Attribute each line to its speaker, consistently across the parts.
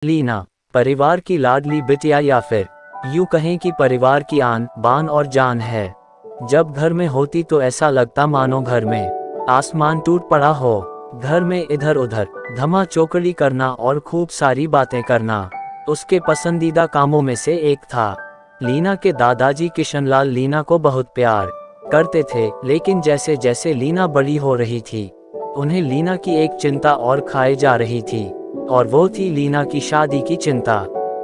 Speaker 1: लीना, परिवार की लाडली बिटिया या फिर यूं कहें कि परिवार की आन बान और जान है। जब घर में होती तो ऐसा लगता मानो घर में आसमान टूट पड़ा हो। घर में इधर उधर धमा चौकड़ी करना और खूब सारी बातें करना उसके पसंदीदा कामों में से एक था। लीना के दादाजी किशनलाल लीना को बहुत प्यार करते थे, लेकिन जैसे जैसे लीना बड़ी हो रही थी उन्हें लीना की एक चिंता और खाए जा रही थी, और वो थी लीना की शादी की चिंता।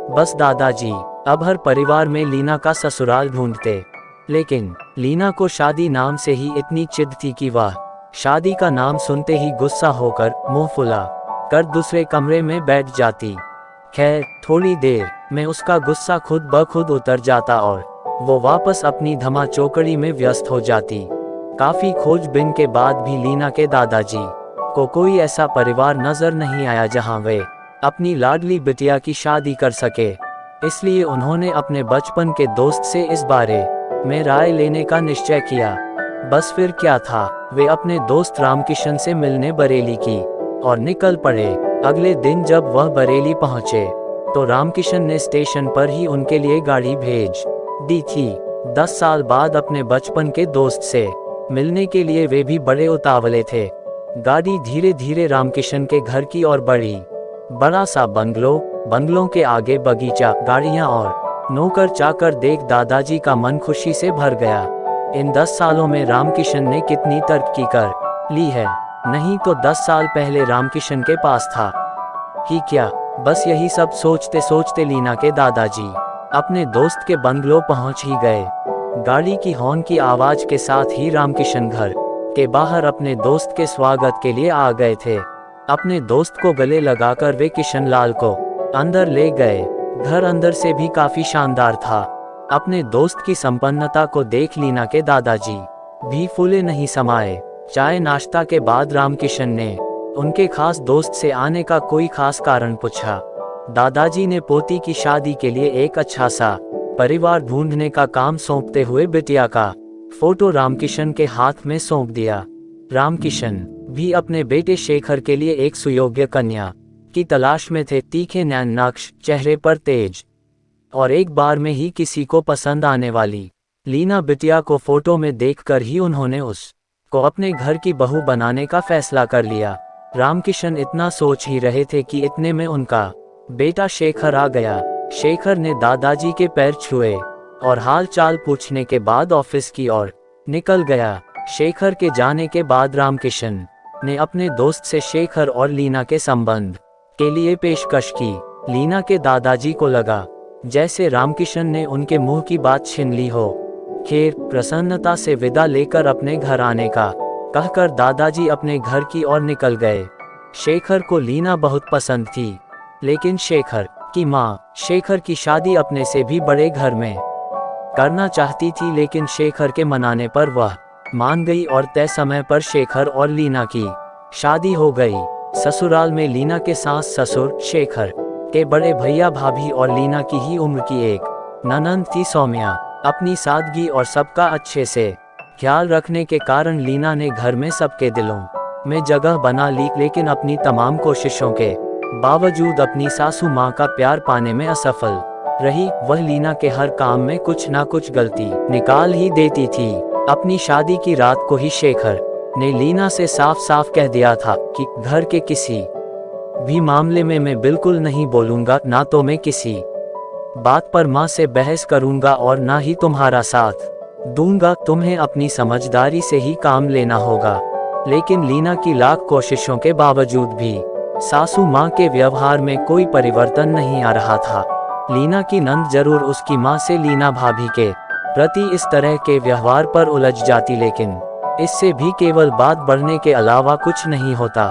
Speaker 1: बस दादाजी अब हर परिवार में लीना का ससुराल ढूंढते, लेकिन लीना को शादी नाम से ही इतनी चिढ़ थी कि वह शादी का नाम सुनते ही गुस्सा होकर मुंह फुला कर दूसरे कमरे में बैठ जाती। खैर थोड़ी देर में उसका गुस्सा खुद ब खुद उतर जाता और वो वापस अपनी धमा चौकड़ी में व्यस्त हो जाती। काफी खोजबीन के बाद भी लीना के दादाजी को कोई ऐसा परिवार नजर नहीं आया जहां वे अपनी लाडली बिटिया की शादी कर सके। इसलिए उन्होंने अपने बचपन के दोस्त से इस बारे में राय लेने का निश्चय किया। बस फिर क्या था, वे अपने दोस्त रामकिशन से मिलने बरेली की और निकल पड़े। अगले दिन जब वह बरेली पहुंचे तो रामकिशन ने स्टेशन पर ही उनके लिए गाड़ी भेज दी थी। 10 साल बाद अपने बचपन के दोस्त से मिलने के लिए वे भी बड़े उतावले थे। गाड़ी धीरे धीरे रामकिशन के घर की ओर बढ़ी। बड़ा सा बंगलों के आगे बगीचा, गाड़ियां और नौकर चाकर देख दादाजी का मन खुशी से भर गया। इन 10 सालों में रामकिशन ने कितनी तरक्की कर ली है, नहीं तो 10 साल पहले रामकिशन के पास था ही क्या। बस यही सब सोचते सोचते लीना के दादाजी अपने दोस्त के बंगलो पहुंच ही गए। गाड़ी की हॉर्न की आवाज के साथ ही रामकिशन घर के बाहर अपने दोस्त के स्वागत के लिए आ गए थे। अपने दोस्त को गले लगाकर वे किशनलाल को अंदर ले गए। घर अंदर से भी काफी शानदार था। अपने दोस्त की संपन्नता को देख लीना के दादाजी भी फूले नहीं समाये। चाय नाश्ता के बाद रामकिशन ने उनके खास दोस्त से आने का कोई खास कारण पूछा। दादाजी ने पोती की शादी के लिए एक अच्छा सा परिवार ढूंढने का काम सौंपते हुए बिटिया का फोटो रामकिशन के हाथ में सौंप दिया। रामकिशन भी अपने बेटे शेखर के लिए एक सुयोग्य कन्या की तलाश में थे। तीखे नैन नक्श, चेहरे पर तेज और एक बार में ही किसी को पसंद आने वाली लीना बिटिया को फोटो में देखकर ही उन्होंने उसको अपने घर की बहू बनाने का फैसला कर लिया। रामकिशन इतना सोच ही रहे थे कि इतने में उनका बेटा शेखर आ गया। शेखर ने दादाजी के पैर छुए और हाल चाल पूछने के बाद ऑफिस की ओर निकल गया। शेखर के जाने के बाद रामकिशन ने अपने दोस्त से शेखर और लीना के संबंध के लिए पेशकश की। लीना के दादाजी को लगा जैसे रामकिशन ने उनके मुंह की बात छीन ली हो। खैर प्रसन्नता से विदा लेकर अपने घर आने का कहकर दादाजी अपने घर की ओर निकल गए। शेखर को लीना बहुत पसंद थी, लेकिन शेखर की माँ शेखर की शादी अपने से भी बड़े घर में करना चाहती थी, लेकिन शेखर के मनाने पर वह मान गई और तय समय पर शेखर और लीना की शादी हो गई। ससुराल में लीना के सास ससुर, शेखर के बड़े भैया भाभी और लीना की ही उम्र की एक ननंद थी सौम्या। अपनी सादगी और सबका अच्छे से ख्याल रखने के कारण लीना ने घर में सबके दिलों में जगह बना ली, लेकिन अपनी तमाम कोशिशों के बावजूद अपनी सासू माँ का प्यार पाने में असफल रही। वह लीना के हर काम में कुछ ना कुछ गलती निकाल ही देती थी। अपनी शादी की रात को ही शेखर ने लीना से साफ साफ कह दिया था कि घर के किसी भी मामले में मैं बिल्कुल नहीं बोलूंगा, ना तो मैं किसी बात पर माँ से बहस करूंगा और ना ही तुम्हारा साथ दूंगा। तुम्हें अपनी समझदारी से ही काम लेना होगा। लेकिन लीना की लाख कोशिशों के बावजूद भी सासू माँ के व्यवहार में कोई परिवर्तन नहीं आ रहा था। लीना की नंद जरूर उसकी माँ से लीना भाभी के प्रति इस तरह के व्यवहार पर उलझ जाती, लेकिन इससे भी केवल बात बढ़ने के अलावा कुछ नहीं होता।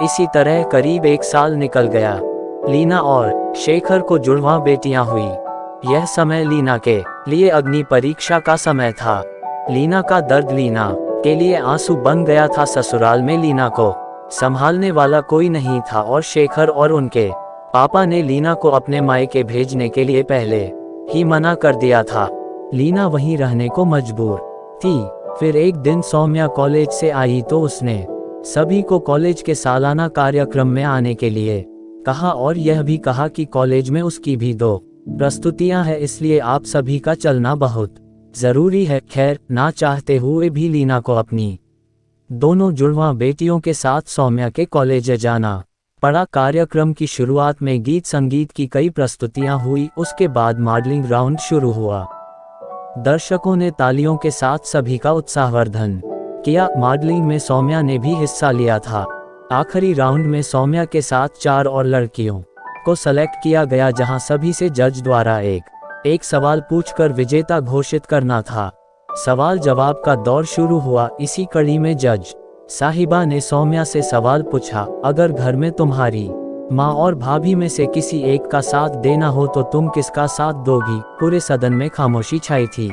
Speaker 1: इसी तरह करीब 1 साल निकल गया। लीना और शेखर को जुड़वां बेटियां हुई। यह समय लीना के लिए अग्नि परीक्षा का समय था। लीना का दर्द लीना के लिए आंसू बन गया था। ससुराल में लीना को संभालने वाला कोई नहीं था और शेखर और उनके पापा ने लीना को अपने मायके भेजने के लिए पहले ही मना कर दिया था। लीना वहीं रहने को मजबूर थी। फिर एक दिन सौम्या कॉलेज से आई तो उसने सभी को कॉलेज के सालाना कार्यक्रम में आने के लिए कहा और यह भी कहा कि कॉलेज में उसकी भी 2 प्रस्तुतियां हैं, इसलिए आप सभी का चलना बहुत जरूरी है। खैर, ना चाहते हुए भी लीना को अपनी दोनों जुड़वां बेटियों के साथ सौम्या के कॉलेज जाना पड़ा। कार्यक्रम की शुरुआत में गीत संगीत की कई प्रस्तुतियां हुई, उसके बाद मॉडलिंग राउंड शुरू हुआ। दर्शकों ने तालियों के साथ सभी का उत्साहवर्धन किया। मॉडलिंग में सौम्या ने भी हिस्सा लिया था। आखिरी राउंड में सौम्या के साथ 4 और लड़कियों को सेलेक्ट किया गया, जहां सभी से जज द्वारा एक सवाल पूछकर विजेता घोषित करना था। सवाल जवाब का दौर शुरू हुआ। इसी कड़ी में जज साहिबा ने सौम्या से सवाल पूछा, अगर घर में तुम्हारी माँ और भाभी में से किसी एक का साथ देना हो तो तुम किसका साथ दोगी? पूरे सदन में खामोशी छाई थी।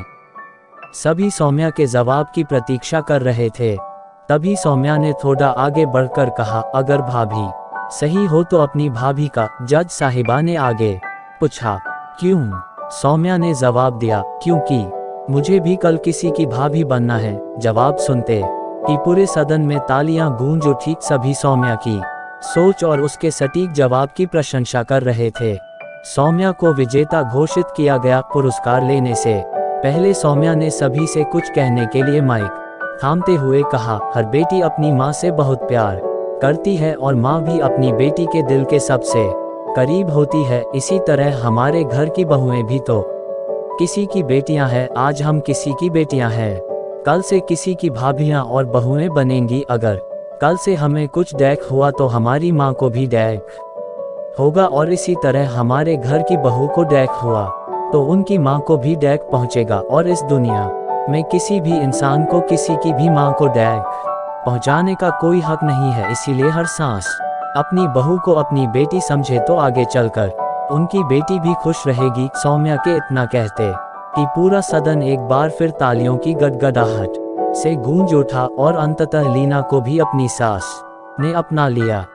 Speaker 1: सभी सौम्या के जवाब की प्रतीक्षा कर रहे थे। तभी सौम्या ने थोड़ा आगे बढ़कर कहा, अगर भाभी सही हो तो अपनी भाभी का। जज साहिबा ने आगे पूछा, क्यों? सौम्या ने जवाब दिया, क्योंकि मुझे भी कल किसी की भाभी बनना है। जवाब सुनते ही पूरे सदन में तालियां गूंज उठी। सभी सौम्या की सोच और उसके सटीक जवाब की प्रशंसा कर रहे थे। सौम्या को विजेता घोषित किया गया। पुरस्कार लेने से पहले सौम्या ने सभी से कुछ कहने के लिए माइक थामते हुए कहा, हर बेटी अपनी माँ से बहुत प्यार करती है और माँ भी अपनी बेटी के दिल के सबसे करीब होती है। इसी तरह हमारे घर की बहुएं भी तो किसी की बेटियां हैं। आज हम किसी की बेटियां हैं, कल से किसी की भाभियां और बहुएं बनेंगी। अगर कल से हमें कुछ डैक हुआ तो हमारी माँ को भी डैक होगा, और इसी तरह हमारे घर की बहू को डैक हुआ तो उनकी माँ को भी डैक पहुँचेगा। और इस दुनिया में किसी भी इंसान को किसी की भी माँ को डैक पहुँचाने का कोई हक नहीं है। इसीलिए हर सांस अपनी बहू को अपनी बेटी समझे तो आगे चलकर उनकी बेटी भी खुश रहेगी। सौम्या के इतना कहते कि पूरा सदन एक बार फिर तालियों की गड़गड़ाहट से गूंज उठा और अंततः लीना को भी अपनी सास ने अपना लिया।